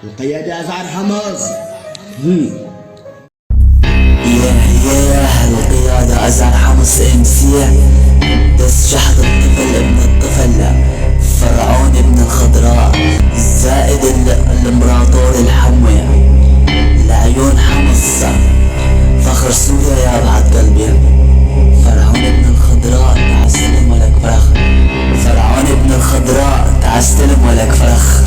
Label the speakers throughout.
Speaker 1: القيادة أزعر حمص.
Speaker 2: ياه القيادة أزعر حمص امسيه. دس شحط الطفل ابن الطفل، فرعون ابن الخضراء، زائد الامبراطور الحموي، لعيون حمص، فخر سوريا يا بعد قلبي. فرعون ابن الخضراء تعال استلم ولك فرخ. فرعون ابن الخضراء تعال استلم ولك فرخ.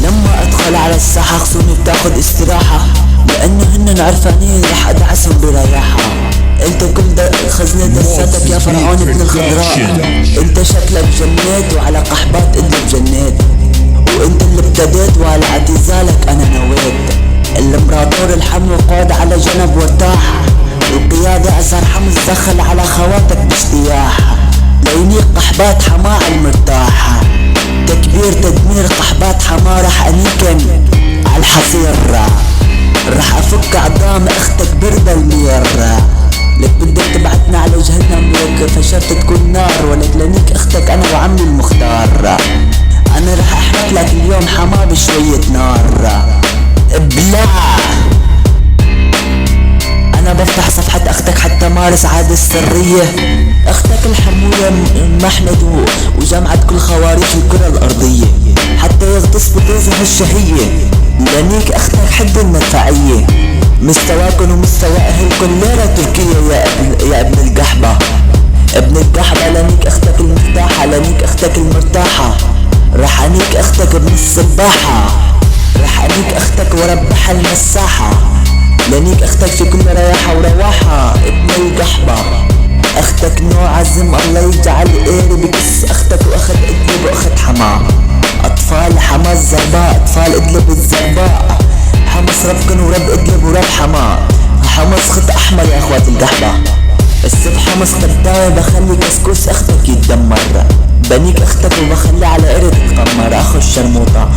Speaker 2: لما ادخل على الساحة خصومي بتاخد استراحة، لانه هن عرفانين رح ادعسهم برياحة. انت كل خزنة دساتك يا فرعون ابن الخضراء. انت شكلك جنيت وعلى قحبات انت جنيت، وانت اللي ابتديت وعلى اعتزالك انا نويت. الامبراطور الحمو قاد على جنب وارتاح، والقيادة أزهر حمص دخل على خواتك باجتياح. لينيك قحبات حماة المرتاحة، تكبير تدمير قحبات حماة رح انيكن عالحصير. رح افك عظام اختك برد المير. لك بدك تبعتنا على جهنم، لك فشرت تكون نار، ولك لنيك اختك انا وعمي المختار. انا رح احرق لك اليوم حماة بشوية نار. ابلع انا بفتح صفحة اختك حتى مارس عادة السرية. اختك الحمولة محند وجمعت كل خواريج الكرة الارضية، حتى يغتصبوا تنزح الشهية. لانيك اختك حد المدفعية، مستواكن ومستوى اهلكن ليرة تركية يا ابن القحبة. ابن القحبة لانيك اختك المفتاحة، لانيك اختك المرتاحة. رح انيك اختك ابن السباحة، رح انيك اختك وربحها المساحة. لانيك اختك في كل رياحة ورواحة. ابن القحبة اختك نوع عزم، الله يجعل ايري بكس اختك واخد ادلب واخد حماه. اطفال حماه الزرباء، اطفال ادلب الزرباء. حمص ربكن ورب ادلب ورب حماه. حمص خط احمر يا اخوات القحبة. السيد حمص قدامي بخلي كسكوس اختك يتدمر، بنيك اختك وبخلي على قرد تتقمر. اخو الشرموطة